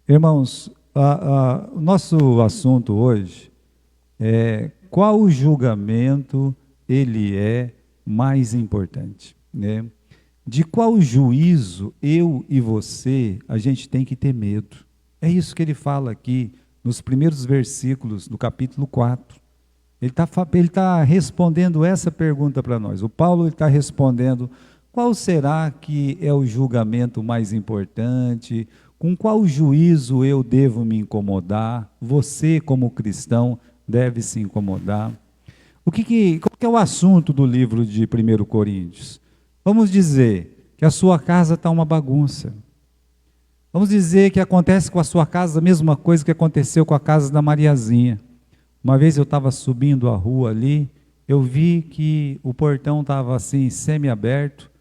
Irmãos, o nosso assunto hoje é qual julgamento ele é mais importante, né? De qual juízo eu e você, a gente tem que ter medo. É isso que ele fala aqui nos primeiros versículos do capítulo 4. Ele tá respondendo essa pergunta para nós. O Paulo está respondendo: qual será que é o julgamento mais importante? Com qual juízo eu devo me incomodar? Você, como cristão, deve se incomodar. Qual que é o assunto do livro de 1 Coríntios? Vamos dizer que a sua casa está uma bagunça. Vamos dizer que acontece com a sua casa a mesma coisa que aconteceu com a casa da Mariazinha. Uma vez eu estava subindo a rua ali, eu vi que o portão estava assim, semi-aberto,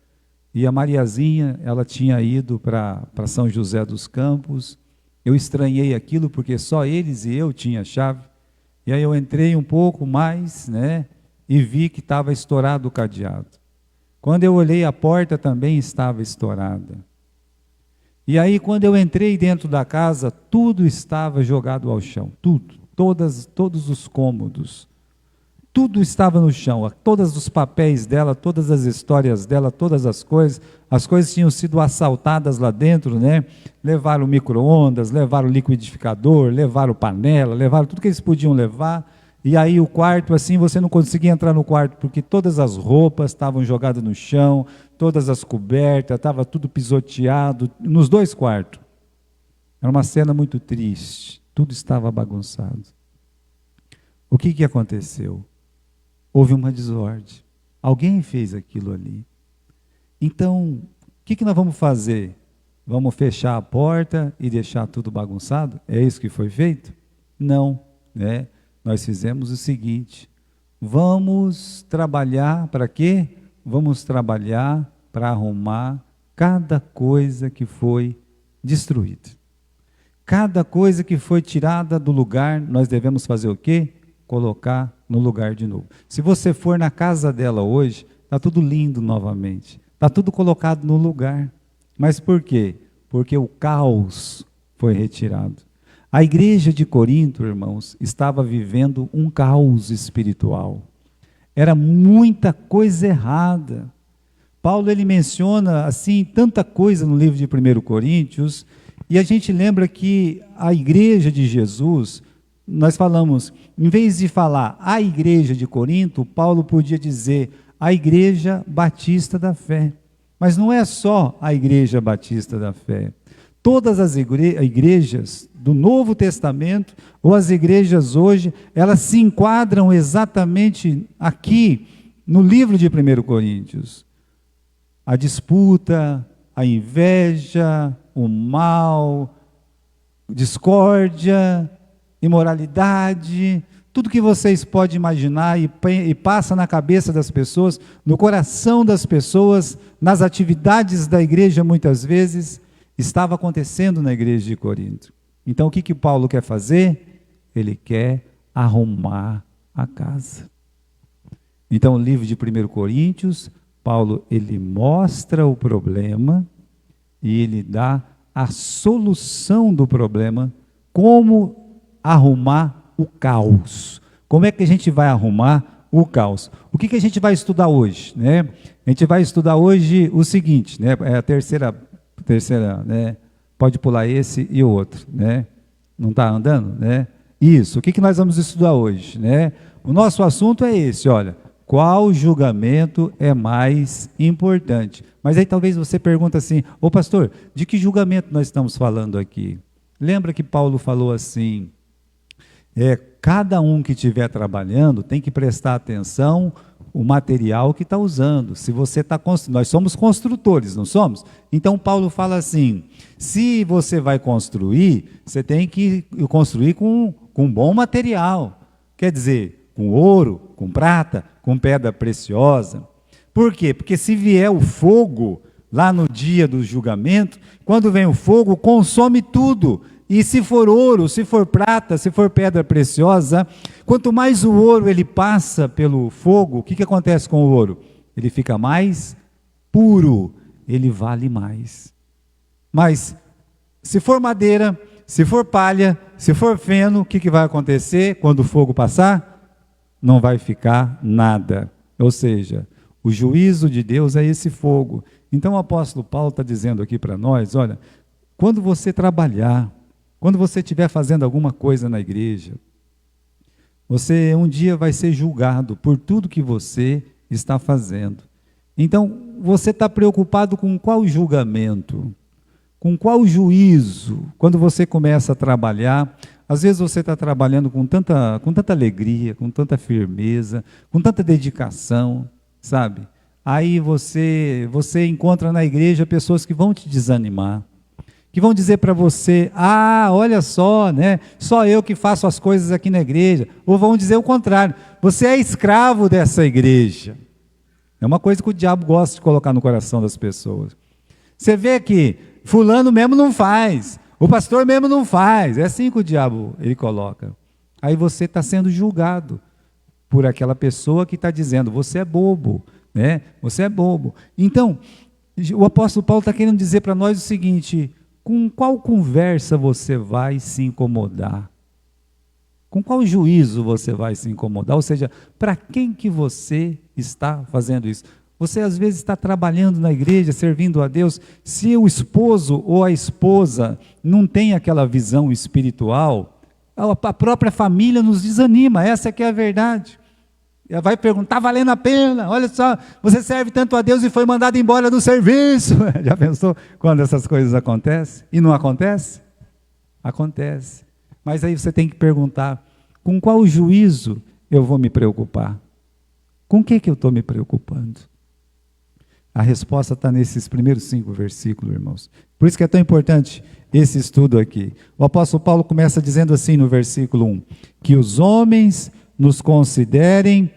e a Mariazinha, ela tinha ido para São José dos Campos. Eu estranhei aquilo porque só eles e eu tinha a chave. E aí eu entrei um pouco mais, né, e vi que estava estourado o cadeado. Quando eu olhei, a porta também estava estourada. E aí, quando eu entrei dentro da casa, tudo estava jogado ao chão, tudo, todos os cômodos, tudo estava no chão, todos os papéis dela, todas as histórias dela, todas as coisas tinham sido assaltadas lá dentro, né? Levaram micro-ondas, levaram liquidificador, levaram panela, levaram tudo que eles podiam levar. E aí o quarto, assim, você não conseguia entrar no quarto, porque todas as roupas estavam jogadas no chão, todas as cobertas, estava tudo pisoteado, nos dois quartos. Era uma cena muito triste, tudo estava bagunçado. O que aconteceu? Houve uma desordem. Alguém fez aquilo ali. Então, o que nós vamos fazer? Vamos fechar a porta e deixar tudo bagunçado? É isso que foi feito? Não, né? Nós fizemos o seguinte: vamos trabalhar para quê? Vamos trabalhar para arrumar cada coisa que foi destruída. Cada coisa que foi tirada do lugar, nós devemos fazer o quê? Colocar no lugar de novo. Se você for na casa dela hoje, está tudo lindo novamente. Está tudo colocado no lugar. Mas por quê? Porque o caos foi retirado. A igreja de Corinto, irmãos, estava vivendo um caos espiritual. Era muita coisa errada. Paulo, ele menciona assim tanta coisa no livro de 1 Coríntios, e a gente lembra que a igreja de Jesus, nós falamos, em vez de falar a igreja de Corinto, Paulo podia dizer a igreja batista da fé. Mas não é só a igreja batista da fé. Todas as igrejas do Novo Testamento, ou as igrejas hoje, elas se enquadram exatamente aqui, no livro de 1 Coríntios. A disputa, a inveja, o mal, discórdia, imoralidade, tudo que vocês podem imaginar e passa na cabeça das pessoas, no coração das pessoas, nas atividades da igreja muitas vezes, estava acontecendo na igreja de Corinto. Então o que Paulo quer fazer? Ele quer arrumar a casa. Então o livro de 1 Coríntios, Paulo, ele mostra o problema e ele dá a solução do problema, como arrumar o caos. Como é que a gente vai arrumar o caos? O que a gente vai estudar hoje, né? A gente vai estudar hoje o seguinte, né? É a terceira, né? Pode pular esse e o outro, né? Não está andando, né? Isso. O que nós vamos estudar hoje, né? O nosso assunto é esse, olha. Qual julgamento é mais importante? Mas aí talvez você pergunte assim: ô pastor, de que julgamento nós estamos falando aqui? Lembra que Paulo falou assim, cada um que estiver trabalhando tem que prestar atenção o material que está usando. Se você está construindo, nós somos construtores, não somos? Então Paulo fala assim, se você vai construir, você tem que construir com bom material. Quer dizer, com ouro, com prata, com pedra preciosa. Por quê? Porque se vier o fogo, lá no dia do julgamento, quando vem o fogo, consome tudo. E se for ouro, se for prata, se for pedra preciosa, quanto mais o ouro ele passa pelo fogo, o que acontece com o ouro? Ele fica mais puro, ele vale mais. Mas, se for madeira, se for palha, se for feno, o que vai acontecer quando o fogo passar? Não vai ficar nada. Ou seja, o juízo de Deus é esse fogo. Então o apóstolo Paulo está dizendo aqui para nós, olha, quando você trabalhar, quando você estiver fazendo alguma coisa na igreja, você um dia vai ser julgado por tudo que você está fazendo. Então, você está preocupado com qual julgamento? Com qual juízo? Quando você começa a trabalhar, às vezes você está trabalhando com tanta alegria, com tanta firmeza, com tanta dedicação, sabe? Aí você encontra na igreja pessoas que vão te desanimar, que vão dizer para você, olha só, né? Só eu que faço as coisas aqui na igreja. Ou vão dizer o contrário, você é escravo dessa igreja. É uma coisa que o diabo gosta de colocar no coração das pessoas. Você vê que fulano mesmo não faz, o pastor mesmo não faz. É assim que o diabo ele coloca. Aí você está sendo julgado por aquela pessoa que está dizendo, você é bobo, né? Você é bobo. Então, o apóstolo Paulo está querendo dizer para nós o seguinte: com qual conversa você vai se incomodar? Com qual juízo você vai se incomodar? Ou seja, para quem que você está fazendo isso? Você às vezes está trabalhando na igreja, servindo a Deus, se o esposo ou a esposa não tem aquela visão espiritual, a própria família nos desanima, essa é que é a verdade. Ela vai perguntar, está valendo a pena? Olha só, você serve tanto a Deus e foi mandado embora do serviço. Já pensou quando essas coisas acontecem? E não acontece? Acontece. Mas aí você tem que perguntar, com qual juízo eu vou me preocupar? Com o que eu estou me preocupando? A resposta está nesses primeiros 5 versículos, irmãos. Por isso que é tão importante esse estudo aqui. O apóstolo Paulo começa dizendo assim no versículo 1, que os homens nos considerem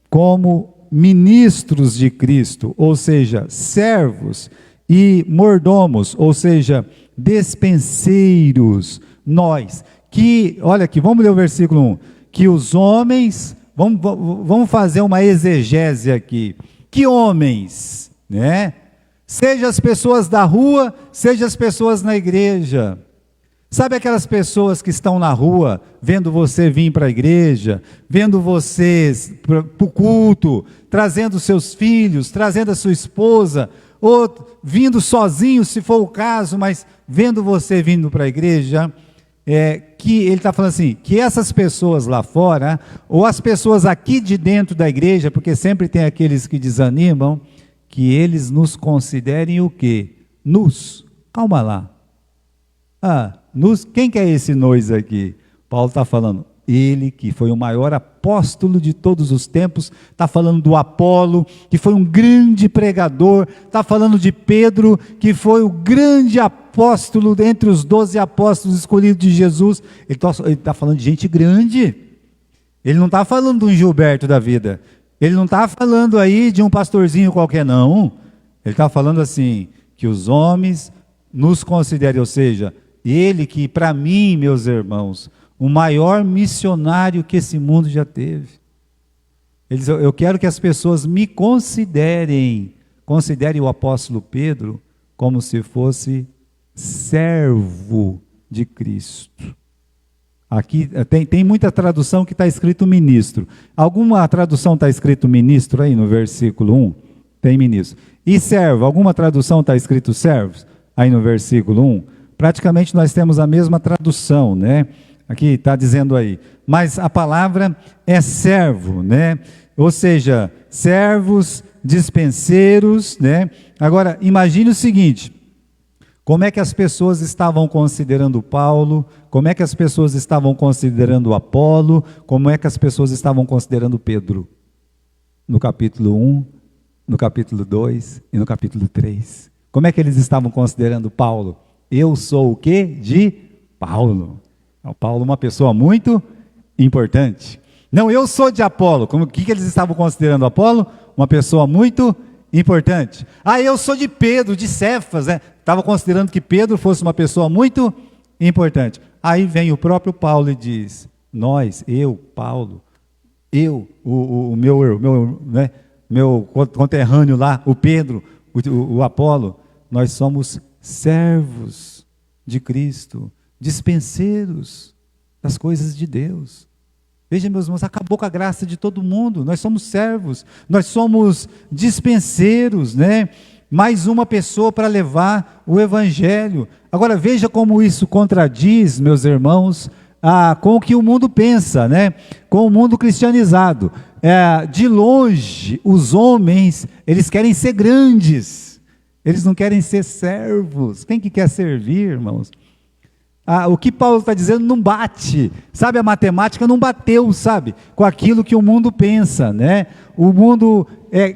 como ministros de Cristo, ou seja, servos e mordomos, ou seja, despenseiros, nós, que, olha aqui, vamos ler o versículo 1, que os homens, vamos fazer uma exegese aqui, que homens, né? Seja as pessoas da rua, seja as pessoas na igreja. Sabe aquelas pessoas que estão na rua, vendo você vir para a igreja, vendo vocês para o culto, trazendo seus filhos, trazendo a sua esposa, ou vindo sozinho, se for o caso, mas vendo você vindo para a igreja, que ele está falando assim, que essas pessoas lá fora, ou as pessoas aqui de dentro da igreja, porque sempre tem aqueles que desanimam, que eles nos considerem o quê? Calma lá. Quem que é esse nós aqui? Paulo está falando, ele que foi o maior apóstolo de todos os tempos, está falando do Apolo, que foi um grande pregador, está falando de Pedro, que foi o grande apóstolo entre os 12 apóstolos escolhidos de Jesus. Ele está falando de gente grande, ele não está falando de um Gilberto da vida, ele não está falando aí de um pastorzinho qualquer não, ele está falando assim, que os homens nos considerem, ou seja, ele que para mim, meus irmãos, o maior missionário que esse mundo já teve. Eu quero que as pessoas me considerem o apóstolo Pedro como se fosse servo de Cristo. Aqui tem muita tradução que está escrito ministro. Alguma tradução está escrito ministro aí no versículo 1? Tem ministro. E servo, alguma tradução está escrito servos? Aí no versículo 1? Praticamente nós temos a mesma tradução, né? Aqui está dizendo aí, mas a palavra é servo, né? Ou seja, servos, dispenseiros, né? Agora, imagine o seguinte, como é que as pessoas estavam considerando Paulo, como é que as pessoas estavam considerando Apolo, como é que as pessoas estavam considerando Pedro? No capítulo 1, no capítulo 2 e no capítulo 3. Como é que eles estavam considerando Paulo? Eu sou o quê? De Paulo. O Paulo uma pessoa muito importante. Não, eu sou de Apolo. O que eles estavam considerando Apolo? Uma pessoa muito importante. Eu sou de Pedro, de Cefas, né? Estava considerando que Pedro fosse uma pessoa muito importante. Aí vem o próprio Paulo e diz, Paulo, o meu conterrâneo lá, o Pedro, o Apolo, nós somos servos de Cristo. dispenseiros das coisas de Deus. Veja, meus irmãos, acabou com a graça de todo mundo. Nós somos servos, nós somos dispenseiros, né? Mais uma pessoa para levar o evangelho. Agora veja como isso contradiz, meus irmãos, com o que o mundo pensa, né? Com o mundo cristianizado. De longe, os homens, eles querem ser grandes, eles não querem ser servos. Quem que quer servir, irmãos? O que Paulo está dizendo não bate, sabe, a matemática não bateu, sabe, com aquilo que o mundo pensa, né? O mundo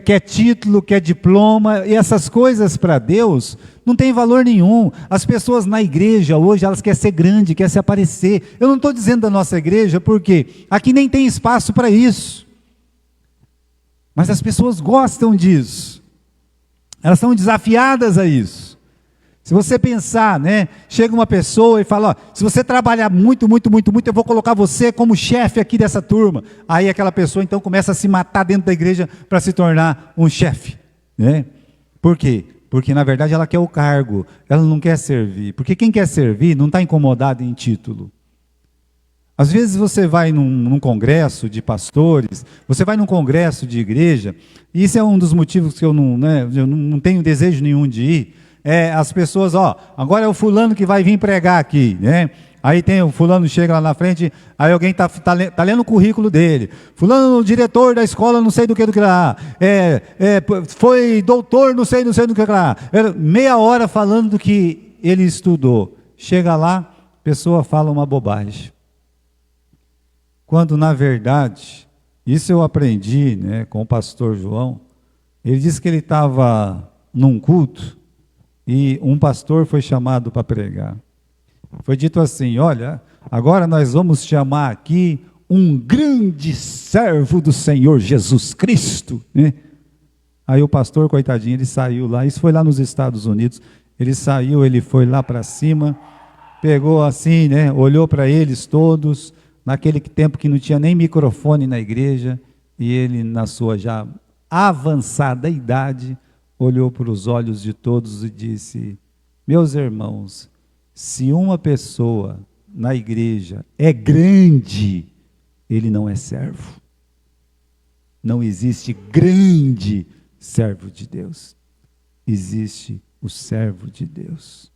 quer título, quer diploma, e essas coisas para Deus não tem valor nenhum. As pessoas na igreja hoje, elas querem ser grande, querem se aparecer. Eu não estou dizendo da nossa igreja, porque aqui nem tem espaço para isso, mas as pessoas gostam disso, elas são desafiadas a isso. Se você pensar, né, chega uma pessoa e fala, ó, se você trabalhar muito, eu vou colocar você como chefe aqui dessa turma. Aí aquela pessoa então começa a se matar dentro da igreja para se tornar um chefe, né? Por quê? Porque na verdade ela quer o cargo, ela não quer servir. Porque quem quer servir não está incomodado em título. Às vezes você vai num congresso de pastores, você vai num congresso de igreja, e isso é um dos motivos que eu não tenho desejo nenhum de ir. As pessoas, agora é o fulano que vai vir pregar aqui, né? Aí tem o fulano, chega lá na frente, aí alguém tá lendo o currículo dele. Fulano, diretor da escola, não sei do que lá. Foi doutor, não sei do que lá. Meia hora falando do que ele estudou. Chega lá, a pessoa fala uma bobagem. Quando, na verdade, isso eu aprendi, né, com o pastor João. Ele disse que ele estava num culto, e um pastor foi chamado para pregar. Foi dito assim, olha, agora nós vamos chamar aqui um grande servo do Senhor Jesus Cristo, né? Aí o pastor, coitadinho, ele saiu lá, isso foi lá nos Estados Unidos, ele saiu, ele foi lá para cima, pegou assim, né, olhou para eles todos, naquele tempo que não tinha nem microfone na igreja, e ele na sua já avançada idade, olhou para os olhos de todos e disse, meus irmãos, se uma pessoa na igreja é grande, ele não é servo. Não existe grande servo de Deus. Existe o servo de Deus.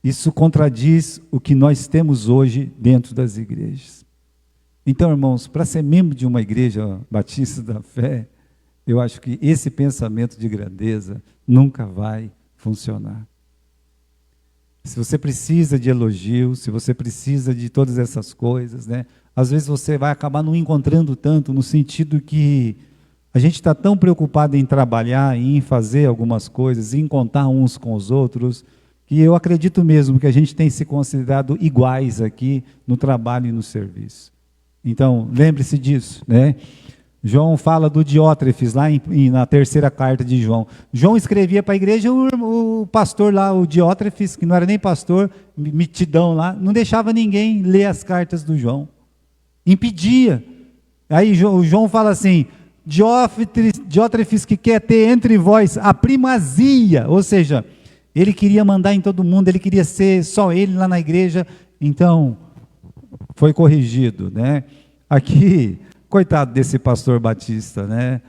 Isso contradiz o que nós temos hoje dentro das igrejas. Então, irmãos, para ser membro de uma igreja batista da fé, eu acho que esse pensamento de grandeza nunca vai funcionar. Se você precisa de elogio, se você precisa de todas essas coisas, né? Às vezes você vai acabar não encontrando tanto, no sentido que a gente está tão preocupado em trabalhar, em fazer algumas coisas, em contar uns com os outros, que eu acredito mesmo que a gente tem se considerado iguais aqui no trabalho e no serviço. Então, lembre-se disso, né? João fala do Diótrefes, lá na terceira carta de João. João escrevia para a igreja, o pastor lá, o Diótrefes, que não era nem pastor, mitidão lá, não deixava ninguém ler as cartas do João. Impedia. Aí o João fala assim, Diótrefes que quer ter entre vós a primazia, ou seja, ele queria mandar em todo mundo, ele queria ser só ele lá na igreja, então foi corrigido, né? Aqui... Coitado desse pastor batista, né?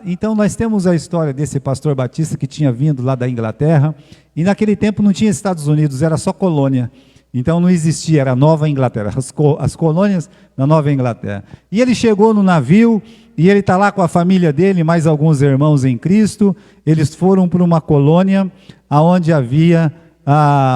Então nós temos a história desse pastor batista que tinha vindo lá da Inglaterra, e naquele tempo não tinha Estados Unidos, era só colônia. Então não existia, era Nova Inglaterra, as colônias da Nova Inglaterra. E ele chegou no navio, e ele está lá com a família dele, mais alguns irmãos em Cristo. Eles foram para uma colônia, onde havia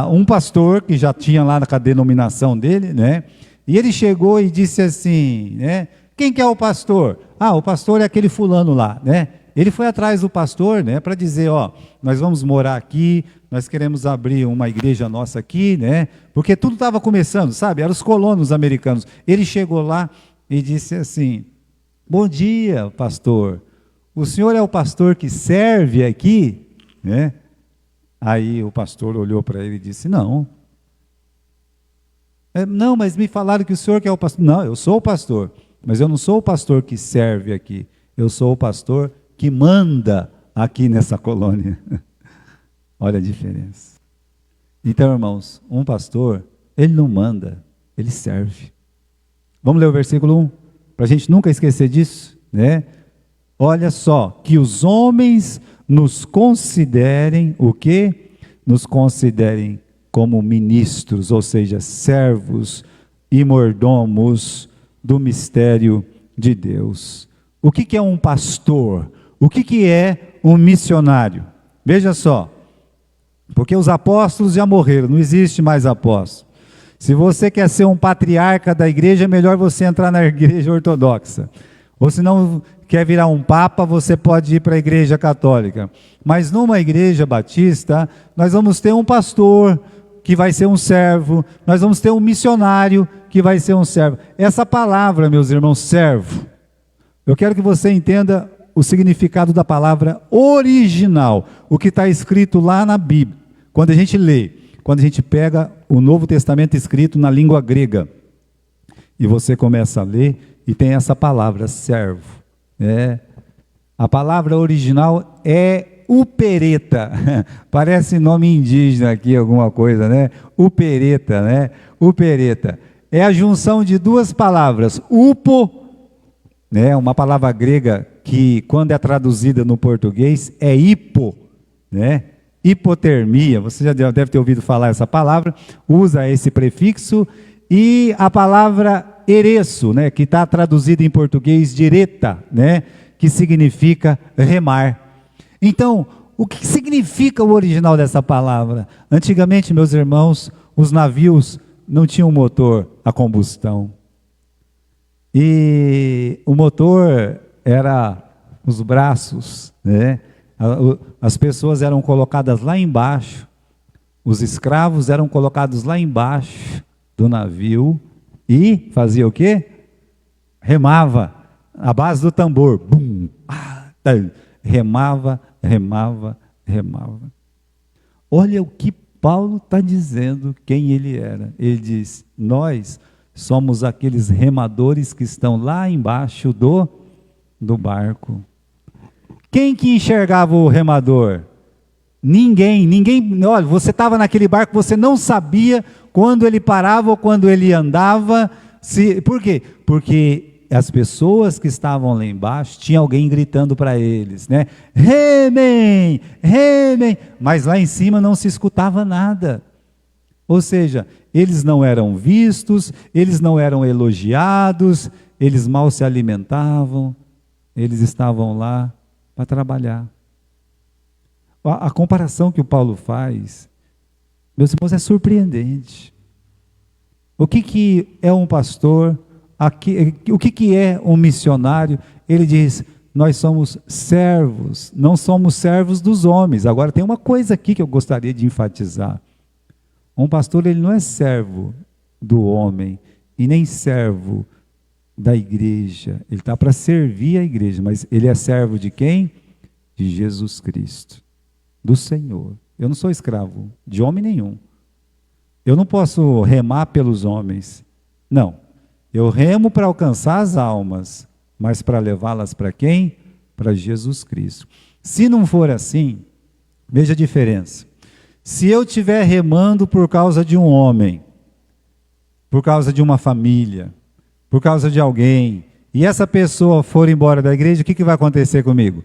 um pastor, que já tinha lá com a denominação dele, né? E ele chegou e disse assim, né? Quem que é o pastor? O pastor é aquele fulano lá, né? Ele foi atrás do pastor, né, para dizer, nós vamos morar aqui, nós queremos abrir uma igreja nossa aqui, né? Porque tudo estava começando, sabe? Eram os colonos americanos. Ele chegou lá e disse assim, bom dia, pastor. O senhor é o pastor que serve aqui, né? Aí o pastor olhou para ele e disse, não. Não, mas me falaram que o senhor que é o pastor. Não, eu sou o pastor. Mas eu não sou o pastor que serve aqui, eu sou o pastor que manda aqui nessa colônia. Olha a diferença. Então, irmãos, um pastor, ele não manda, ele serve. Vamos ler o versículo 1, para a gente nunca esquecer disso, né? Olha só, que os homens nos considerem o quê? Nos considerem como ministros, ou seja, servos e mordomos do mistério de Deus. O que é um pastor? O que é um missionário? Veja só, porque os apóstolos já morreram, não existe mais apóstolo. Se você quer ser um patriarca da igreja, é melhor você entrar na igreja ortodoxa. Ou se não quer virar um papa, você pode ir para a igreja católica. Mas numa igreja batista, nós vamos ter um pastor que vai ser um servo, nós vamos ter um missionário que vai ser um servo. Essa palavra, meus irmãos, servo, eu quero que você entenda o significado da palavra original, o que está escrito lá na Bíblia. Quando a gente lê, quando a gente pega o Novo Testamento escrito na língua grega, e você começa a ler, e tem essa palavra, servo. A palavra original é upereta, parece nome indígena aqui, alguma coisa, né? Upereta, né? Upereta. É a junção de duas palavras, upo, né? Uma palavra grega que, quando é traduzida no português, é hipo, né? Hipotermia, você já deve ter ouvido falar essa palavra, usa esse prefixo, e a palavra ereço, né, que está traduzida em português direta, né, que significa remar. Então, o que significa o original dessa palavra? Antigamente, meus irmãos, os navios não tinham motor a combustão. E o motor era os braços, né? As pessoas eram colocadas lá embaixo, os escravos eram colocados lá embaixo do navio e fazia o quê? Remava, a base do tambor, bum, remava, remava, remava. Olha o que Paulo está dizendo, quem ele era. Ele diz, nós somos aqueles remadores que estão lá embaixo do barco. Quem que enxergava o remador? Ninguém, olha, você estava naquele barco, você não sabia quando ele parava ou quando ele andava, por quê? Porque as pessoas que estavam lá embaixo, tinha alguém gritando para eles, né? Remem, remem, mas lá em cima não se escutava nada. Ou seja, eles não eram vistos, eles não eram elogiados, eles mal se alimentavam, eles estavam lá para trabalhar. A comparação que o Paulo faz, meus irmãos, é surpreendente. O que é um pastor? O que é um missionário? Ele diz, nós somos servos, não somos servos dos homens. Agora tem uma coisa aqui que eu gostaria de enfatizar. Um pastor, ele não é servo do homem, e nem servo da igreja. Ele está para servir a igreja, mas ele é servo de quem? De Jesus Cristo, do Senhor. Eu não sou escravo de homem nenhum. Eu não posso remar pelos homens. Não. Eu remo para alcançar as almas, mas para levá-las para quem? Para Jesus Cristo. Se não for assim, veja a diferença. Se eu estiver remando por causa de um homem, por causa de uma família, por causa de alguém, e essa pessoa for embora da igreja, o que vai acontecer comigo?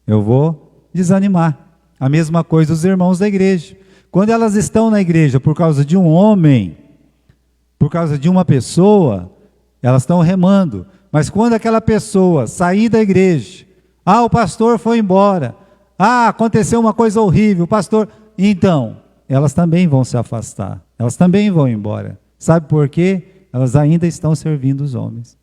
Eu vou desanimar. A mesma coisa os irmãos da igreja. Quando elas estão na igreja por causa de um homem, por causa de uma pessoa, elas estão remando. Mas quando aquela pessoa sair da igreja, o pastor foi embora, aconteceu uma coisa horrível, o pastor... Então, elas também vão se afastar, elas também vão embora. Sabe por quê? Elas ainda estão servindo os homens.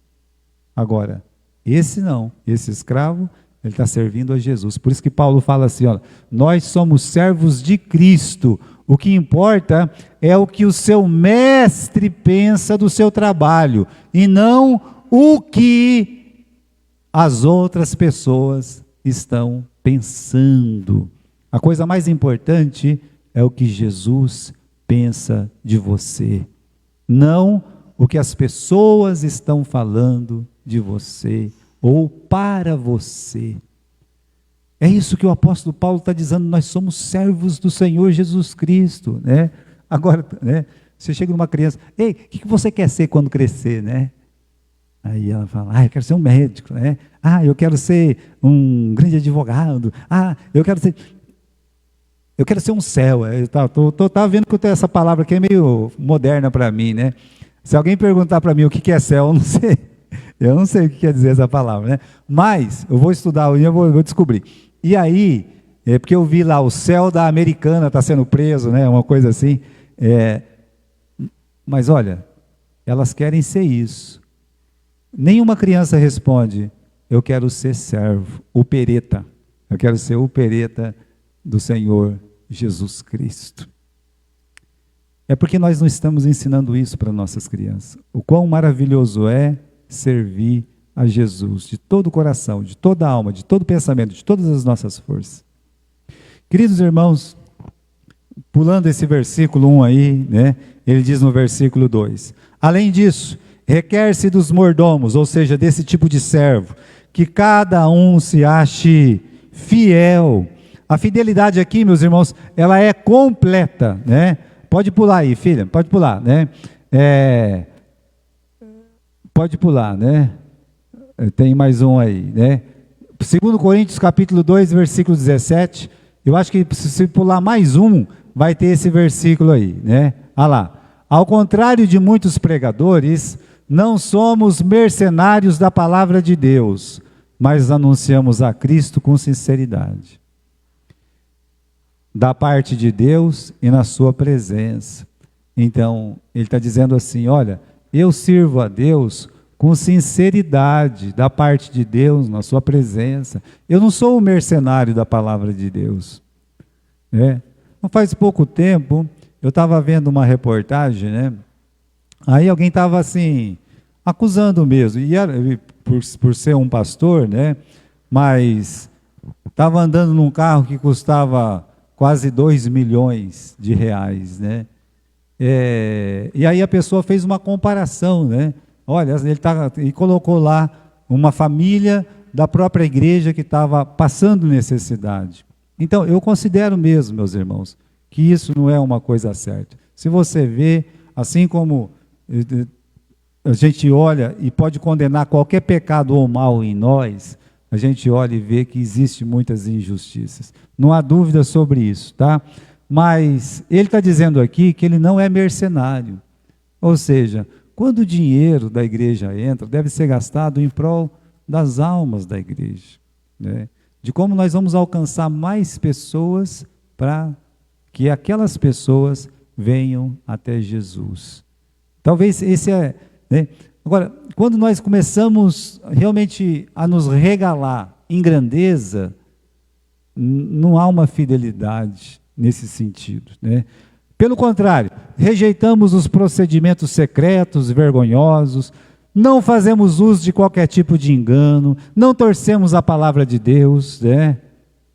Agora, esse não, esse escravo, ele está servindo a Jesus. Por isso que Paulo fala assim, ó, nós somos servos de Cristo. O que importa é o que o seu mestre pensa do seu trabalho, e não o que as outras pessoas estão pensando. A coisa mais importante é o que Jesus pensa de você, não o que as pessoas estão falando de você ou para você. É isso que o apóstolo Paulo está dizendo, nós somos servos do Senhor Jesus Cristo, né? Agora, né, você chega numa criança, ei, o que você quer ser quando crescer, né? Aí ela fala, eu quero ser um médico, né? Eu quero ser um grande advogado. Eu quero ser um céu. Tava vendo que essa palavra aqui é meio moderna para mim, né? Se alguém perguntar para mim o que é céu, eu não sei. Eu não sei o que quer dizer essa palavra, né? Mas eu vou estudar hoje, eu vou descobrir. E aí, porque eu vi lá o céu da americana está sendo preso, né? Uma coisa assim. Mas olha, elas querem ser isso. Nenhuma criança responde, eu quero ser servo, opereta. Eu quero ser opereta do Senhor Jesus Cristo. É porque nós não estamos ensinando isso para nossas crianças. O quão maravilhoso é servir a Jesus de todo o coração, de toda a alma, de todo o pensamento, de todas as nossas forças. Queridos irmãos, pulando esse versículo 1 aí, né? Ele diz no versículo 2, além disso, requer-se dos mordomos, ou seja, desse tipo de servo, que cada um se ache fiel. A fidelidade aqui, meus irmãos, ela é completa, né? Pode pular aí, filha, pode pular, né? Pode pular, né? Tem mais um aí, né? 2 Coríntios capítulo 2, versículo 17, eu acho que se pular mais um, vai ter esse versículo aí, né? Olha lá, ao contrário de muitos pregadores, não somos mercenários da palavra de Deus, mas anunciamos a Cristo com sinceridade, da parte de Deus e na sua presença. Então, ele está dizendo assim, olha, eu sirvo a Deus com sinceridade, da parte de Deus, na sua presença. Eu não sou um mercenário da palavra de Deus. Não faz pouco tempo, eu estava vendo uma reportagem, né? Aí alguém estava assim, acusando mesmo, e era, por ser um pastor, né? Mas estava andando num carro que custava quase 2 milhões de reais, né? E aí a pessoa fez uma comparação, né? Olha, ele colocou lá uma família da própria igreja que estava passando necessidade. Então, eu considero mesmo, meus irmãos, que isso não é uma coisa certa. Se você vê, assim como a gente olha e pode condenar qualquer pecado ou mal em nós, a gente olha e vê que existem muitas injustiças. Não há dúvida sobre isso, tá? Mas ele está dizendo aqui que ele não é mercenário. Ou seja, quando o dinheiro da igreja entra, deve ser gastado em prol das almas da igreja, né? De como nós vamos alcançar mais pessoas para que aquelas pessoas venham até Jesus. Talvez esse né? Agora, quando nós começamos realmente a nos regalar em grandeza, não há uma fidelidade nesse sentido, né? Pelo contrário, rejeitamos os procedimentos secretos, vergonhosos, não fazemos uso de qualquer tipo de engano, não torcemos a palavra de Deus, né?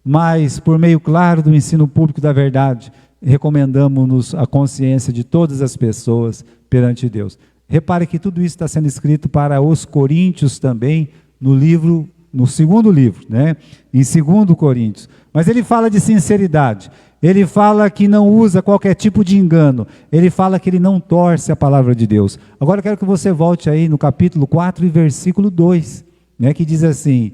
Mas, por meio claro do ensino público da verdade, recomendamos-nos a consciência de todas as pessoas perante Deus. Repare que tudo isso está sendo escrito para os coríntios também, no segundo livro, né? Em 2 Coríntios. Mas ele fala de sinceridade, ele fala que não usa qualquer tipo de engano, ele fala que ele não torce a palavra de Deus. Agora eu quero que você volte aí no capítulo 4 e versículo 2, né? Que diz assim,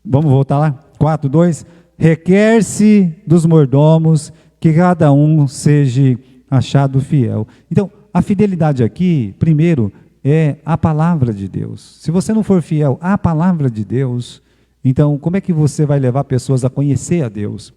vamos voltar lá? 4, 2, requer-se dos mordomos que cada um seja achado fiel. Então, a fidelidade aqui, primeiro, é a palavra de Deus. Se você não for fiel à palavra de Deus, então como é que você vai levar pessoas a conhecer a Deus?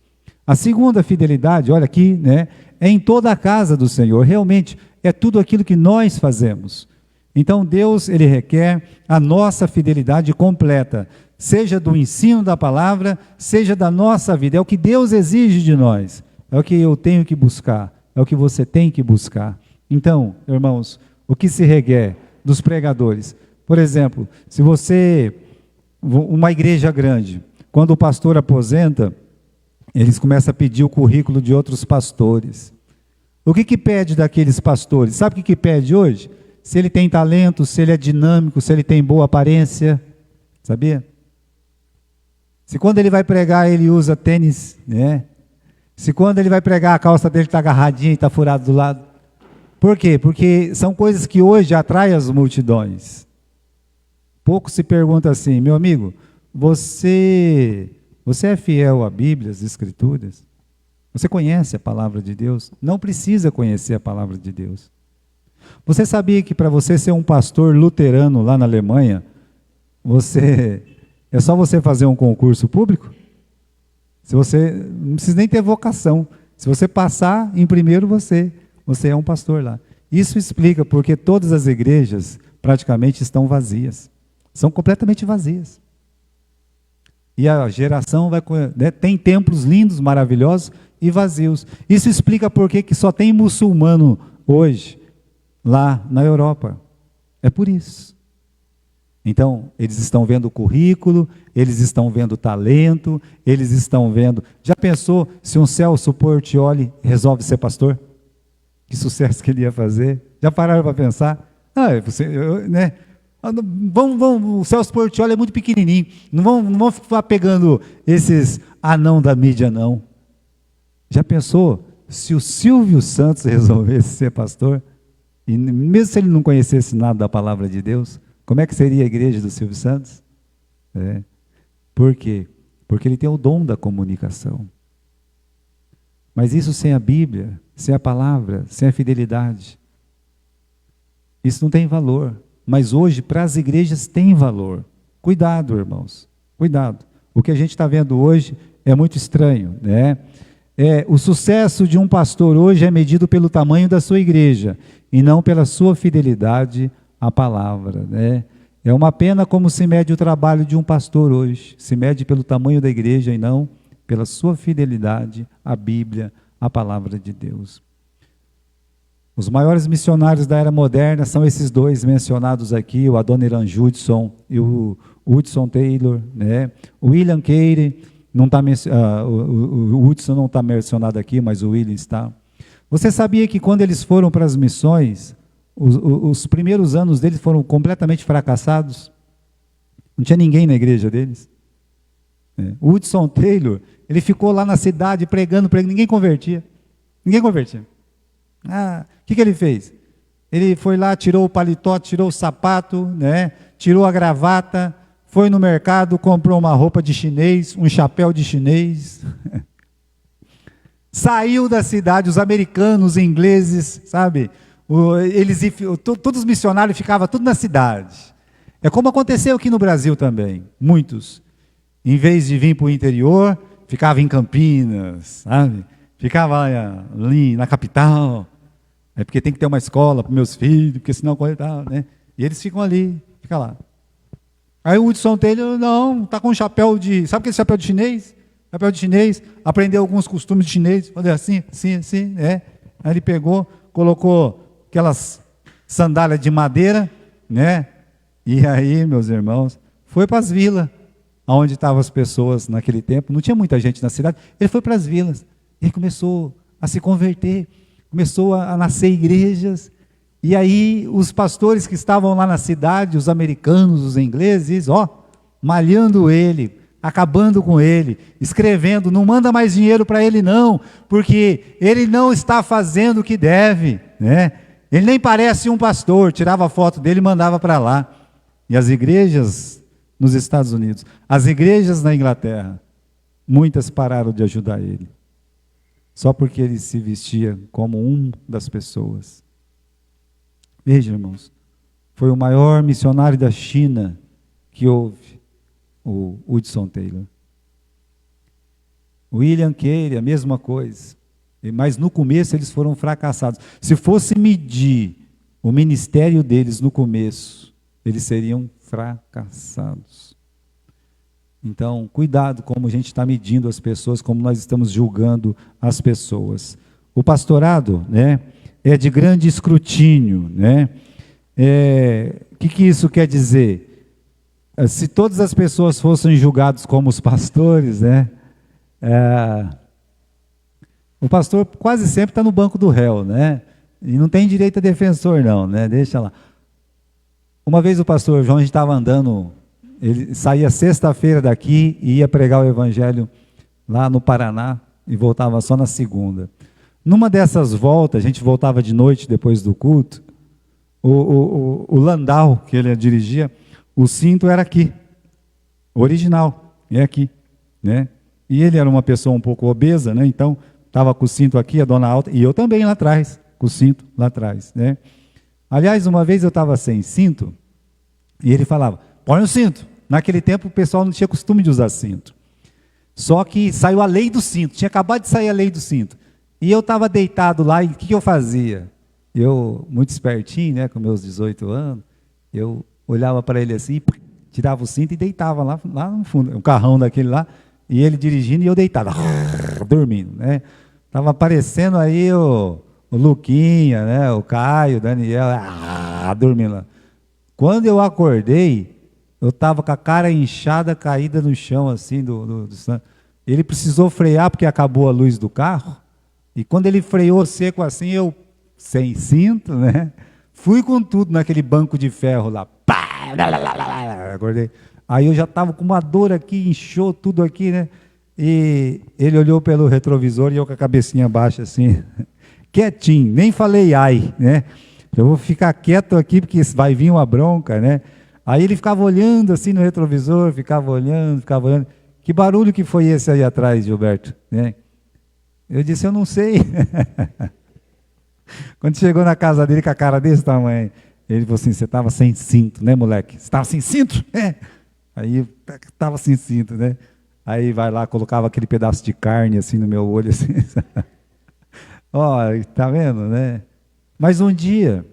A segunda fidelidade, olha aqui, né, é em toda a casa do Senhor. Realmente, é tudo aquilo que nós fazemos. Então, Deus, ele requer a nossa fidelidade completa, seja do ensino da palavra, seja da nossa vida. É o que Deus exige de nós, é o que eu tenho que buscar, é o que você tem que buscar. Então, irmãos, o que se requer dos pregadores? Por exemplo, se uma igreja grande, quando o pastor aposenta, eles começam a pedir o currículo de outros pastores. O que pede daqueles pastores? Sabe o que pede hoje? Se ele tem talento, se ele é dinâmico, se ele tem boa aparência, sabia? Se quando ele vai pregar ele usa tênis, né? Se quando ele vai pregar a calça dele está agarradinha e está furada do lado. Por quê? Porque são coisas que hoje atraem as multidões. Pouco se pergunta assim, meu amigo, você é fiel à Bíblia, às Escrituras? Você conhece a palavra de Deus? Não precisa conhecer a palavra de Deus. Você sabia que para você ser um pastor luterano lá na Alemanha, é só você fazer um concurso público? Se você não precisa nem ter vocação. Se você passar em primeiro, você é um pastor lá. Isso explica porque todas as igrejas praticamente estão vazias. São completamente vazias. E a geração tem templos lindos, maravilhosos e vazios. Isso explica por que só tem muçulmano hoje lá na Europa. É por isso. Então, eles estão vendo o currículo, eles estão vendo o talento, eles estão vendo... Já pensou se um Celso Portiolli resolve ser pastor? Que sucesso que ele ia fazer? Já pararam para pensar? O Celso Portiolli é muito pequenininho. Não vão ficar pegando esses anão da mídia, não. Já pensou se o Silvio Santos resolvesse ser pastor? E mesmo se ele não conhecesse nada da palavra de Deus, como é que seria a igreja do Silvio Santos? Por quê? Porque ele tem o dom da comunicação. Mas isso sem a Bíblia, sem a palavra, sem a fidelidade, isso não tem valor. Mas hoje, para as igrejas, tem valor. Cuidado, irmãos, cuidado. O que a gente está vendo hoje é muito estranho, né? O sucesso de um pastor hoje é medido pelo tamanho da sua igreja, e não pela sua fidelidade à palavra, né? É uma pena como se mede o trabalho de um pastor hoje. Se mede pelo tamanho da igreja e não pela sua fidelidade à Bíblia, à palavra de Deus. Os maiores missionários da era moderna são esses dois mencionados aqui, o Adoniram Judson e o Hudson Taylor, né? O William Carey, o Hudson não está mencionado aqui, mas o William está. Você sabia que quando eles foram para as missões, os primeiros anos deles foram completamente fracassados? Não tinha ninguém na igreja deles. O Hudson Taylor, ele ficou lá na cidade pregando, ninguém convertia. Ninguém convertia. O que ele fez? Ele foi lá, tirou o paletó, tirou o sapato, né? Tirou a gravata, foi no mercado, comprou uma roupa de chinês, um chapéu de chinês. Saiu da cidade, os americanos, os ingleses, sabe? Todos os missionários ficavam tudo na cidade. É como aconteceu aqui no Brasil também. Muitos, em vez de vir para o interior, ficavam em Campinas, sabe? Ficava ali na capital. É porque tem que ter uma escola para meus filhos, porque senão coitado, né? E eles ficam ali, fica lá. Aí o Hudson Taylor, não, está com um chapéu de... Sabe aquele chapéu de chinês? Chapéu de chinês, aprendeu alguns costumes de chinês, fazer assim, né? Aí ele pegou, colocou aquelas sandálias de madeira, né? E aí, meus irmãos, foi para as vilas, onde estavam as pessoas naquele tempo. Não tinha muita gente na cidade. Ele foi para as vilas. Ele começou a se converter, começou a nascer igrejas. E aí os pastores que estavam lá na cidade, os americanos, os ingleses, malhando ele, acabando com ele, escrevendo, não manda mais dinheiro para ele não, porque ele não está fazendo o que deve, né? Ele nem parece um pastor, tirava a foto dele e mandava para lá. E as igrejas nos Estados Unidos, as igrejas na Inglaterra, muitas pararam de ajudar ele, só porque ele se vestia como um das pessoas. Veja, irmãos, foi o maior missionário da China que houve, o Hudson Taylor. William Carey, a mesma coisa. Mas no começo eles foram fracassados. Se fosse medir o ministério deles no começo, eles seriam fracassados. Então, cuidado como a gente está medindo as pessoas, como nós estamos julgando as pessoas. O pastorado, né, é de grande escrutínio, né? O que isso quer dizer? Se todas as pessoas fossem julgadas como os pastores, né? O pastor quase sempre está no banco do réu, né? E não tem direito a defensor, não, né? Deixa lá. Uma vez o pastor João, a gente estava andando, ele saía sexta-feira daqui e ia pregar o evangelho lá no Paraná. e voltava só na segunda. Numa dessas voltas, a gente voltava de noite depois do culto, o Landau, que ele dirigia, o cinto era aqui, o original, é aqui, né? E ele era uma pessoa um pouco obesa, né? Então, estava com o cinto aqui, a dona Alta, e eu também lá atrás, com o cinto lá atrás, né? Aliás, uma vez eu estava sem cinto, e ele falava, põe o cinto. Naquele tempo o pessoal não tinha costume de usar cinto. Só que saiu a lei do cinto, tinha acabado de sair a lei do cinto. E eu estava deitado lá, e o que eu fazia? Eu, muito espertinho, né, com meus 18 anos, eu olhava para ele assim, tirava o cinto e deitava lá no fundo, um carrão daquele lá, e ele dirigindo e eu deitado, dormindo, né? Estava aparecendo aí o Luquinha, né, o Caio, o Daniel, dormindo lá. Quando eu acordei, eu estava com a cara inchada, caída no chão, assim, ele precisou frear porque acabou a luz do carro, e quando ele freou seco assim, eu, sem cinto, né, fui com tudo naquele banco de ferro lá, pá, acordei. Aí eu já estava com uma dor aqui, inchou tudo aqui, né, e ele olhou pelo retrovisor e eu com a cabecinha baixa assim, quietinho, nem falei ai, né, eu vou ficar quieto aqui porque vai vir uma bronca, né. Aí ele ficava olhando assim no retrovisor, ficava olhando. Que barulho que foi esse aí atrás, Gilberto? Né? Eu disse, eu não sei. Quando chegou na casa dele com a cara desse tamanho, ele falou assim, você estava sem cinto, né, moleque? Você estava sem cinto? É. Aí estava sem cinto, né? Aí vai lá, colocava aquele pedaço de carne assim no meu olho, assim. Ó, tá vendo, né? Mas um dia,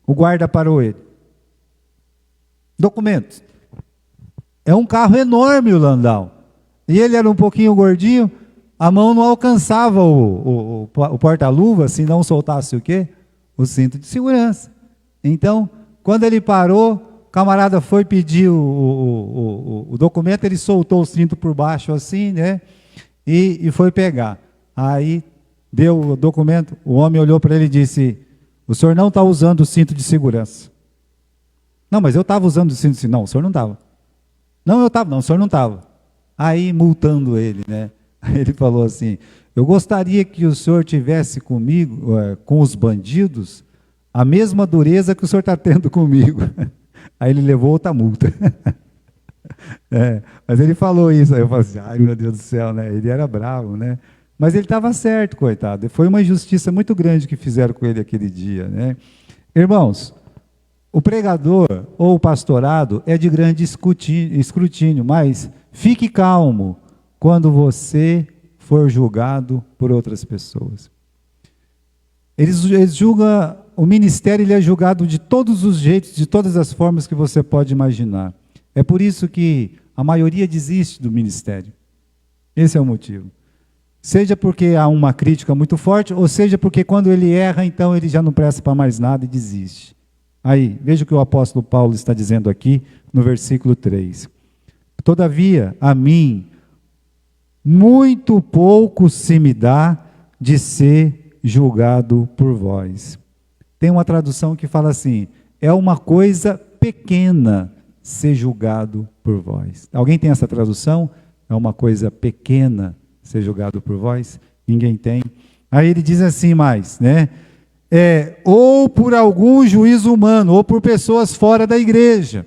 o guarda parou ele. Documentos. É um carro enorme o Landau. E ele era um pouquinho gordinho, a mão não alcançava o porta-luva, se não soltasse o quê? O cinto de segurança. Então, quando ele parou, o camarada foi pedir o documento, ele soltou o cinto por baixo assim, né? E foi pegar. Aí deu o documento, o homem olhou para ele e disse, o senhor não está usando o cinto de segurança. Não, mas eu estava usando o cinto. Não, o senhor não estava. Não, eu estava. Não, o senhor não estava. Aí, multando ele, né? Aí ele falou assim, eu gostaria que o senhor tivesse comigo, com os bandidos, a mesma dureza que o senhor está tendo comigo. Aí ele levou outra multa. Mas ele falou isso. Aí eu falei assim, ai meu Deus do céu, né? Ele era bravo, né? Mas ele estava certo, coitado. Foi uma injustiça muito grande que fizeram com ele aquele dia, né? Irmãos, o pregador ou o pastorado é de grande escrutínio, mas fique calmo quando você for julgado por outras pessoas. Eles julgam, o ministério ele é julgado de todos os jeitos, de todas as formas que você pode imaginar. É por isso que a maioria desiste do ministério. Esse é o motivo. Seja porque há uma crítica muito forte, ou seja porque quando ele erra, então ele já não presta para mais nada e desiste. Aí, veja o que o apóstolo Paulo está dizendo aqui no versículo 3. Todavia, a mim, muito pouco se me dá de ser julgado por vós. Tem uma tradução que fala assim, é uma coisa pequena ser julgado por vós. Alguém tem essa tradução? É uma coisa pequena ser julgado por vós? Ninguém tem. Aí ele diz assim mais, né? Ou por algum juízo humano, ou por pessoas fora da igreja.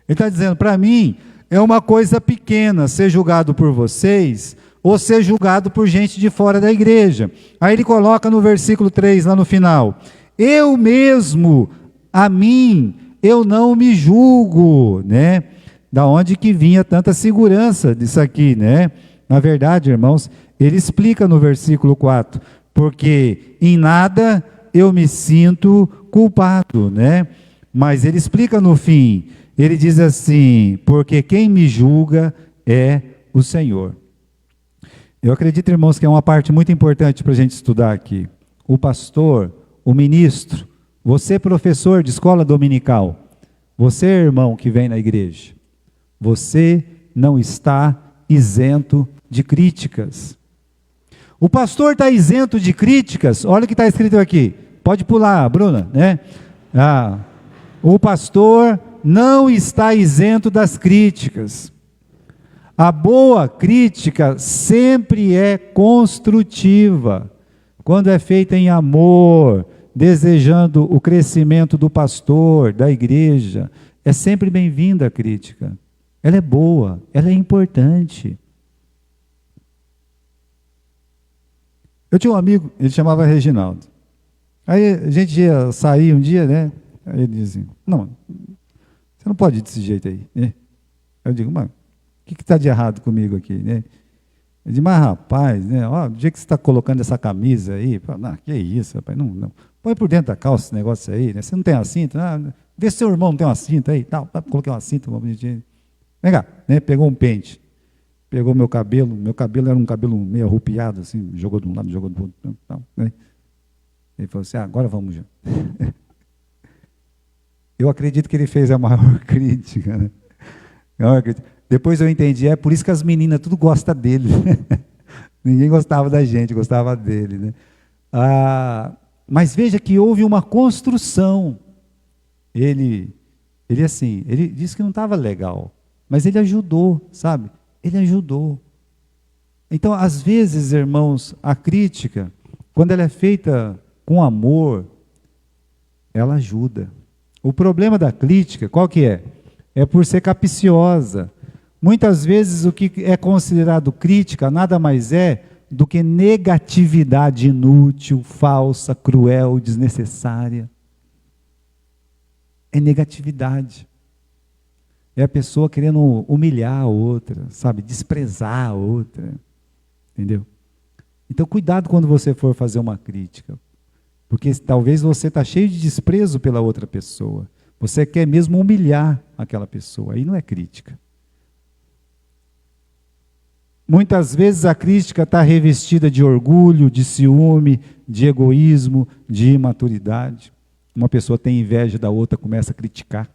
Ele está dizendo, para mim, é uma coisa pequena ser julgado por vocês, ou ser julgado por gente de fora da igreja. Aí ele coloca no versículo 3, lá no final, eu mesmo, a mim, eu não me julgo, né? Da onde que vinha tanta segurança disso aqui, né? Na verdade, irmãos, ele explica no versículo 4, porque em nada eu me sinto culpado, né? Mas ele explica no fim, ele diz assim, porque quem me julga é o Senhor. Eu acredito, irmãos, que é uma parte muito importante para a gente estudar aqui. O pastor, o ministro, você professor de escola dominical, você irmão que vem na igreja, você não está isento de críticas. O pastor está isento de críticas, olha o que está escrito aqui, pode pular, Bruna, né? O pastor não está isento das críticas. A boa crítica sempre é construtiva, quando é feita em amor, desejando o crescimento do pastor, da igreja. É sempre bem-vinda a crítica. Ela é boa, ela é importante. Eu tinha um amigo, ele chamava Reginaldo. Aí a gente ia sair um dia, né? Aí ele dizia, não, você não pode ir desse jeito aí, né? Eu digo, mas o que está de errado comigo aqui, né? Ele diz, mas rapaz, né? Ó, do jeito que você está colocando essa camisa aí, falo, não, que isso, rapaz, não. Põe por dentro da calça esse negócio aí, né? Você não tem uma cinta? Ah, vê se seu irmão não tem uma cinta aí, tal. Coloquei uma cinta, uma bonitinha. Vem cá, né? Pegou um pente, pegou meu cabelo era um cabelo meio arrupiado, assim, jogou de um lado, jogou do outro, tal, né? Ele falou assim, agora vamos já. Eu acredito que ele fez a maior crítica, né? Depois eu entendi, é por isso que as meninas tudo gostam dele. Ninguém gostava da gente, gostava dele, né? Mas veja que houve uma construção. Ele disse que não estava legal, mas ele ajudou, sabe? Ele ajudou. Então, às vezes, irmãos, a crítica, quando ela é feita com amor, ela ajuda. O problema da crítica, qual que é? É por ser capciosa. Muitas vezes o que é considerado crítica nada mais é do que negatividade inútil, falsa, cruel, desnecessária. É negatividade. É a pessoa querendo humilhar a outra, sabe? Desprezar a outra. Entendeu? Então, cuidado quando você for fazer uma crítica. Porque talvez você está cheio de desprezo pela outra pessoa. Você quer mesmo humilhar aquela pessoa. Aí não é crítica. Muitas vezes a crítica está revestida de orgulho, de ciúme, de egoísmo, de imaturidade. Uma pessoa tem inveja da outra, começa a criticar.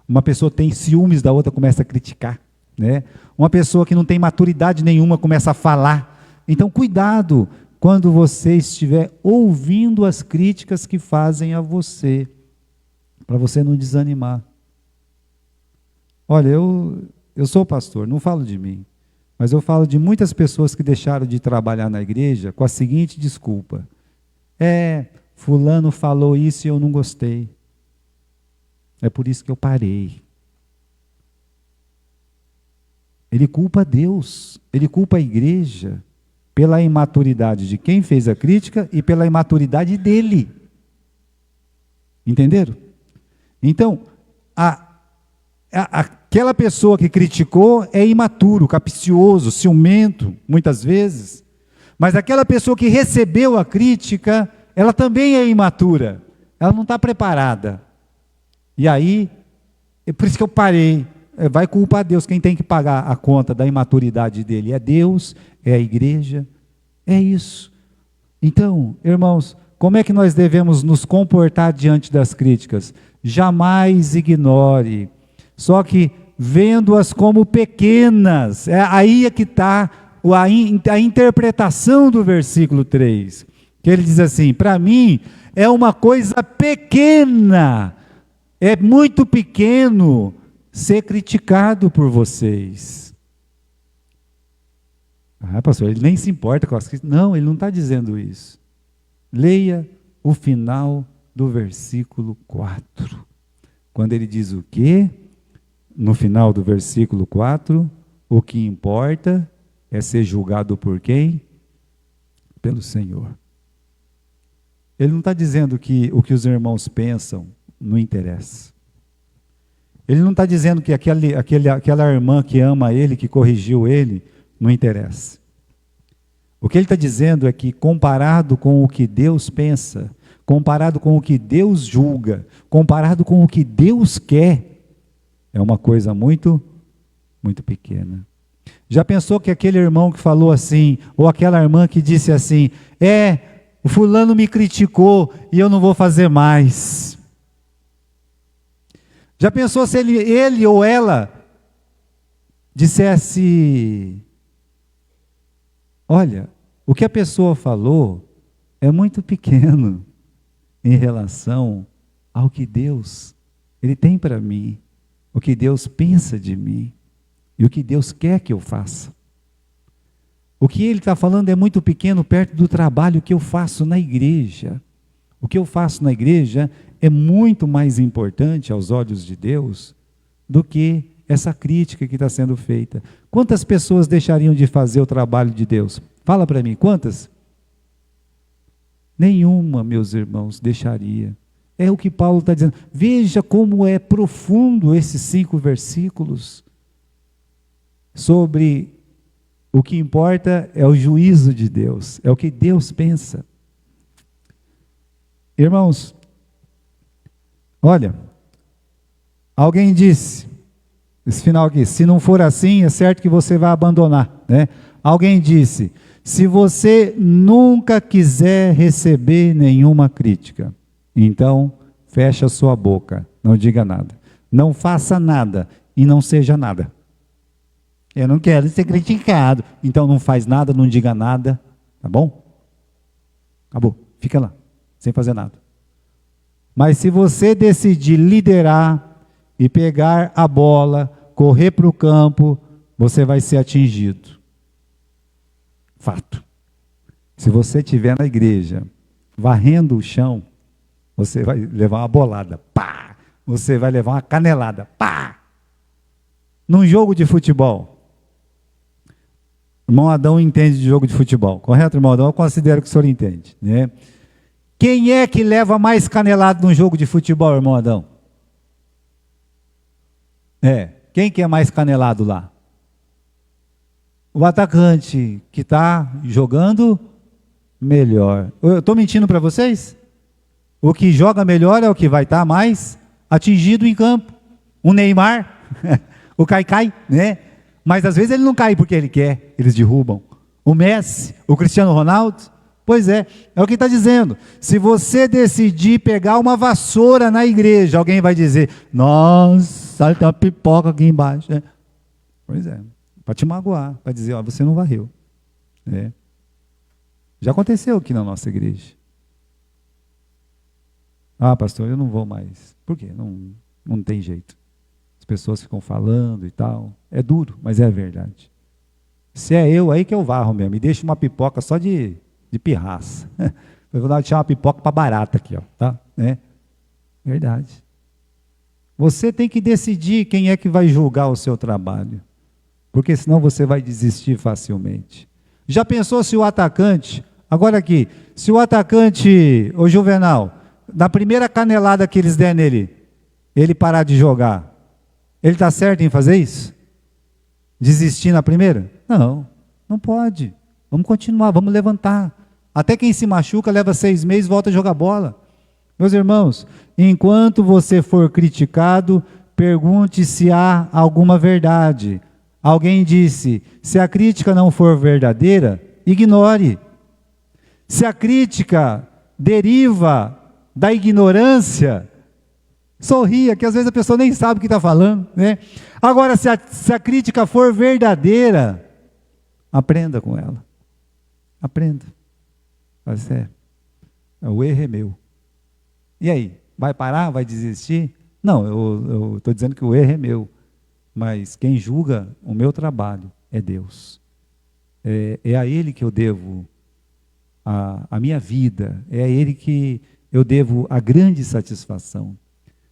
Uma pessoa tem ciúmes da outra, começa a criticar, né? Uma pessoa que não tem maturidade nenhuma, começa a falar. Então, cuidado quando você estiver ouvindo as críticas que fazem a você, para você não desanimar. Olha, eu sou pastor, não falo de mim, mas eu falo de muitas pessoas que deixaram de trabalhar na igreja com a seguinte desculpa: fulano falou isso e eu não gostei. É por isso que eu parei. Ele culpa Deus, ele culpa a igreja pela imaturidade de quem fez a crítica e pela imaturidade dele. Entenderam? Então, aquela pessoa que criticou é imaturo, capcioso, ciumento, muitas vezes. Mas aquela pessoa que recebeu a crítica, ela também é imatura. Ela não está preparada. E aí, é por isso que eu parei. Vai culpar Deus. Quem tem que pagar a conta da imaturidade dele é Deus, é a igreja, é isso. Então, irmãos, como é que nós devemos nos comportar diante das críticas? Jamais ignore. Só que vendo-as como pequenas, aí é que está a interpretação do versículo 3. Que ele diz assim, para mim é uma coisa pequena, é muito pequeno ser criticado por vocês. Pastor, ele nem se importa com as críticas. Não, ele não está dizendo isso. Leia o final do versículo 4. Quando ele diz o quê? No final do versículo 4, o que importa é ser julgado por quem? Pelo Senhor. Ele não está dizendo que o que os irmãos pensam não interessa. Ele não está dizendo que aquela irmã que ama ele, que corrigiu ele, não interessa. O que ele está dizendo é que, comparado com o que Deus pensa, comparado com o que Deus julga, comparado com o que Deus quer, é uma coisa muito, muito pequena. Já pensou que aquele irmão que falou assim, ou aquela irmã que disse assim, o fulano me criticou e eu não vou fazer mais. Já pensou se ele ou ela dissesse, olha, o que a pessoa falou é muito pequeno em relação ao que Deus, Ele tem para mim, o que Deus pensa de mim. e o que Deus quer que eu faça. O que ele está falando é muito pequeno perto do trabalho que eu faço na igreja. O que eu faço na igreja é muito mais importante aos olhos de Deus do que essa crítica que está sendo feita. Quantas pessoas deixariam de fazer o trabalho de Deus? Fala para mim, quantas? Nenhuma, meus irmãos, deixaria. É o que Paulo está dizendo. Veja como é profundo esses 5 versículos. Sobre o que importa é o juízo de Deus, é o que Deus pensa. Irmãos, olha, alguém disse, esse final aqui, se não for assim, é certo que você vai abandonar, né? Alguém disse, se você nunca quiser receber nenhuma crítica, então fecha sua boca, não diga nada. Não faça nada e não seja nada. Eu não quero ser criticado, então não faz nada, não diga nada, tá bom? Acabou, fica lá, sem fazer nada. Mas se você decidir liderar e pegar a bola, correr para o campo, você vai ser atingido. Fato. Se você estiver na igreja, varrendo o chão, você vai levar uma bolada, pá! Você vai levar uma canelada, pá! Num jogo de futebol, o irmão Adão entende de jogo de futebol, correto, irmão Adão? Eu considero que o senhor entende, né? Quem é que leva mais canelado num jogo de futebol, irmão Adão? Quem que é mais canelado lá? O atacante que está jogando melhor. Eu estou mentindo para vocês? O que joga melhor é o que vai estar mais atingido em campo. O Neymar, o Caicai, né? Mas às vezes ele não cai porque ele quer, eles derrubam. O Messi, o Cristiano Ronaldo, pois é o que está dizendo. Se você decidir pegar uma vassoura na igreja, alguém vai dizer, nossa, tem uma pipoca aqui embaixo. Pois é, para te magoar, para dizer, ó, você não varreu. Já aconteceu aqui na nossa igreja. Ah, pastor, eu não vou mais. Por quê? Não tem jeito. As pessoas ficam falando e tal. É duro, mas é a verdade. Se é eu, aí que eu varro mesmo. Me deixa uma pipoca só de pirraça. Eu vou deixar uma pipoca para barata aqui, ó, tá? Verdade. Você tem que decidir quem é que vai julgar o seu trabalho. Porque senão você vai desistir facilmente. Já pensou se o atacante... Agora aqui, se o atacante, o Juvenal, na primeira canelada que eles der nele, ele parar de jogar, ele está certo em fazer isso? Desistir na primeira? Não, não pode. Vamos continuar, vamos levantar. Até quem se machuca leva 6 meses e volta a jogar bola. Meus irmãos, enquanto você for criticado, pergunte se há alguma verdade. Alguém disse, se a crítica não for verdadeira, ignore. Se a crítica deriva da ignorância, sorria, que às vezes a pessoa nem sabe o que está falando, né? Agora, se a crítica for verdadeira, aprenda com ela. Aprenda. Mas o erro é meu. E aí? Vai parar? Vai desistir? Não, eu estou dizendo que o erro é meu. Mas quem julga o meu trabalho é Deus. É a Ele que eu devo a minha vida. É a Ele que eu devo a grande satisfação.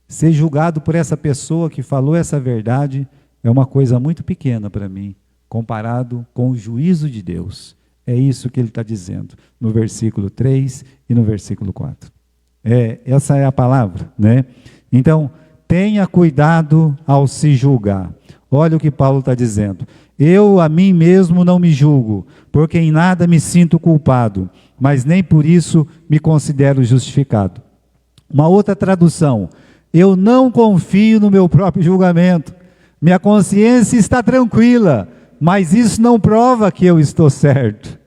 Ser julgado por essa pessoa que falou essa verdade é uma coisa muito pequena para mim, comparado com o juízo de Deus. É isso que ele está dizendo no versículo 3 e no versículo 4. Essa é a palavra, né? Então, tenha cuidado ao se julgar. Olha o que Paulo está dizendo. Eu a mim mesmo não me julgo, porque em nada me sinto culpado, mas nem por isso me considero justificado. Uma outra tradução. Eu não confio no meu próprio julgamento. Minha consciência está tranquila, mas isso não prova que eu estou certo.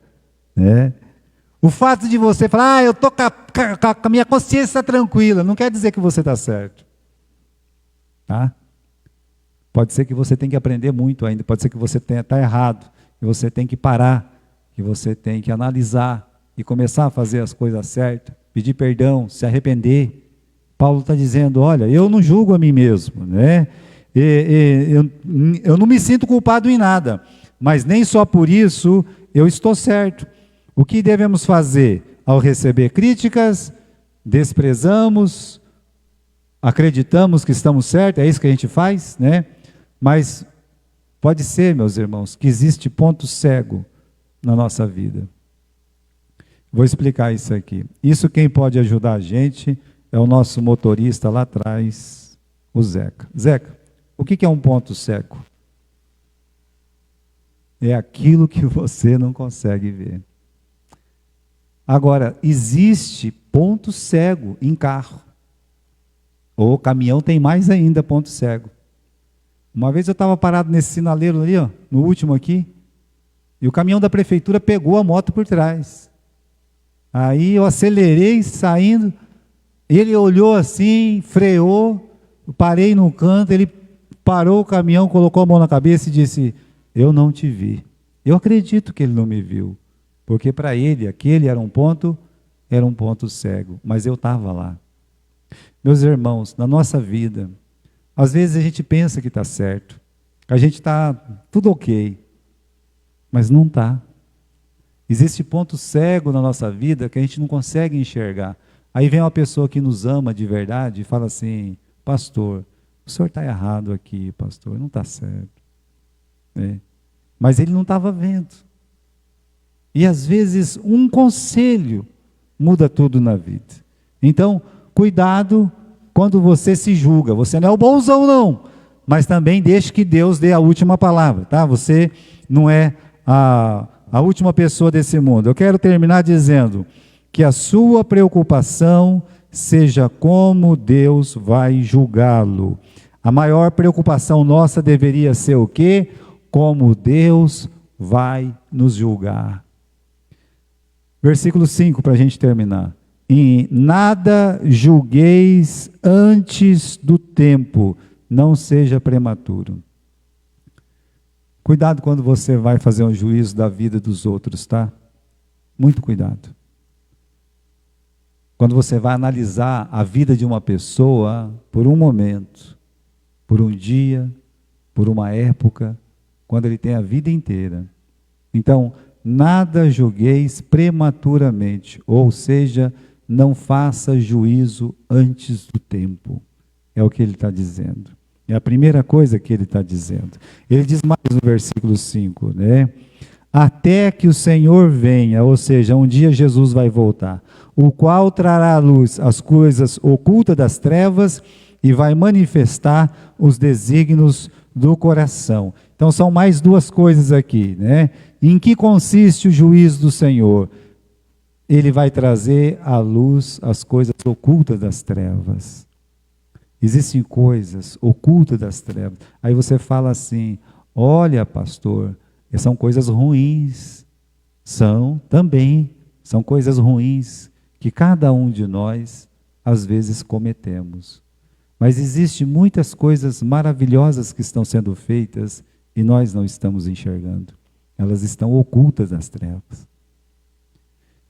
O fato de você falar, eu estou com a minha consciência tranquila, não quer dizer que você está certo. Tá? Pode ser que você tenha que aprender muito ainda, pode ser que você está errado, que você tem que parar, que você tem que analisar e começar a fazer as coisas certas, pedir perdão, se arrepender. Paulo está dizendo, olha, eu não julgo a mim mesmo, né? Eu não me sinto culpado em nada, mas nem só por isso eu estou certo. O que devemos fazer ao receber críticas? Desprezamos, acreditamos que estamos certos, é isso que a gente faz, né? Mas pode ser, meus irmãos, que existe ponto cego na nossa vida. Vou explicar isso aqui. Isso quem pode ajudar a gente é o nosso motorista lá atrás, o Zeca. Zeca, o que é um ponto cego? É aquilo que você não consegue ver. Agora, existe ponto cego em carro. Ou caminhão tem mais ainda ponto cego. Uma vez eu estava parado nesse sinaleiro ali, ó, no último aqui, e o caminhão da prefeitura pegou a moto por trás. Aí eu acelerei saindo, ele olhou assim, freou, eu parei no canto, ele parou o caminhão, colocou a mão na cabeça e disse: eu não te vi. Eu acredito que ele não me viu, porque para ele aquele era um ponto cego, mas eu estava lá. Meus irmãos, na nossa vida, às vezes a gente pensa que está certo, a gente está tudo ok, mas não está. Existe ponto cego na nossa vida que a gente não consegue enxergar. Aí vem uma pessoa que nos ama de verdade e fala assim: pastor, o senhor está errado aqui, pastor, não está certo. Mas ele não estava vendo. E às vezes um conselho muda tudo na vida. Então, cuidado quando você se julga. Você não é o bonzão não, mas também deixe que Deus dê a última palavra, tá? Você não é a última pessoa desse mundo. Eu quero terminar dizendo que a sua preocupação seja como Deus vai julgá-lo. A maior preocupação nossa deveria ser o quê? Como Deus vai nos julgar. Versículo 5, para a gente terminar. Em nada julgueis antes do tempo, não seja prematuro. Cuidado quando você vai fazer um juízo da vida dos outros, tá? Muito cuidado. Quando você vai analisar a vida de uma pessoa por um momento, por um dia, por uma época, quando ele tem a vida inteira. Então, nada julgueis prematuramente, ou seja, não faça juízo antes do tempo. É o que ele está dizendo. É a primeira coisa que ele está dizendo. Ele diz mais no versículo 5, né? Até que o Senhor venha, ou seja, um dia Jesus vai voltar, o qual trará à luz as coisas ocultas das trevas e vai manifestar os desígnios do coração. Então são mais duas coisas aqui, né? Em que consiste o juízo do Senhor? Ele vai trazer à luz as coisas ocultas das trevas. Existem coisas ocultas das trevas. Aí você fala assim: olha, pastor, são coisas ruins. São também, são coisas ruins que cada um de nós às vezes cometemos. Mas existem muitas coisas maravilhosas que estão sendo feitas e nós não estamos enxergando. Elas estão ocultas das trevas.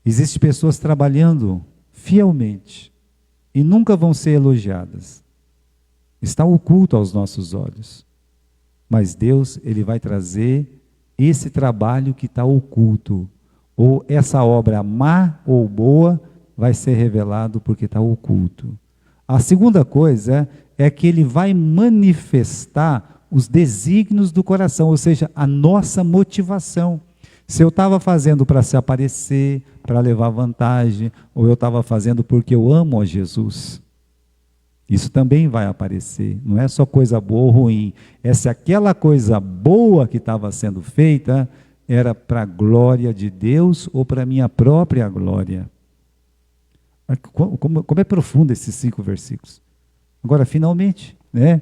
Existem pessoas trabalhando fielmente e nunca vão ser elogiadas. Está oculto aos nossos olhos. Mas Deus, Ele vai trazer esse trabalho que está oculto. Ou essa obra má ou boa vai ser revelado porque está oculto. A segunda coisa é que Ele vai manifestar os desígnios do coração, ou seja, a nossa motivação. Se eu estava fazendo para se aparecer, para levar vantagem, ou eu estava fazendo porque eu amo a Jesus, isso também vai aparecer. Não é só coisa boa ou ruim. É se aquela coisa boa que estava sendo feita era para a glória de Deus ou para a minha própria glória. Como é profundo esses 5 versículos. Agora, finalmente, né?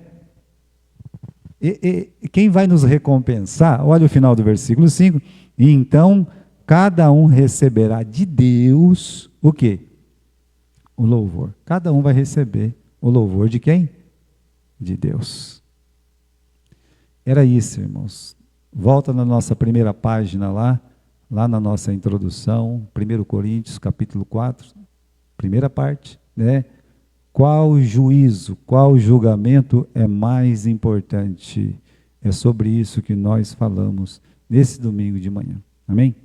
Quem vai nos recompensar? Olha o final do versículo 5. E então, cada um receberá de Deus o quê? O louvor. Cada um vai receber o louvor de quem? De Deus. Era isso, irmãos. Volta na nossa primeira página lá na nossa introdução, 1 Coríntios, capítulo 4, primeira parte, né? Qual juízo, qual julgamento é mais importante? É sobre isso que nós falamos nesse domingo de manhã. Amém?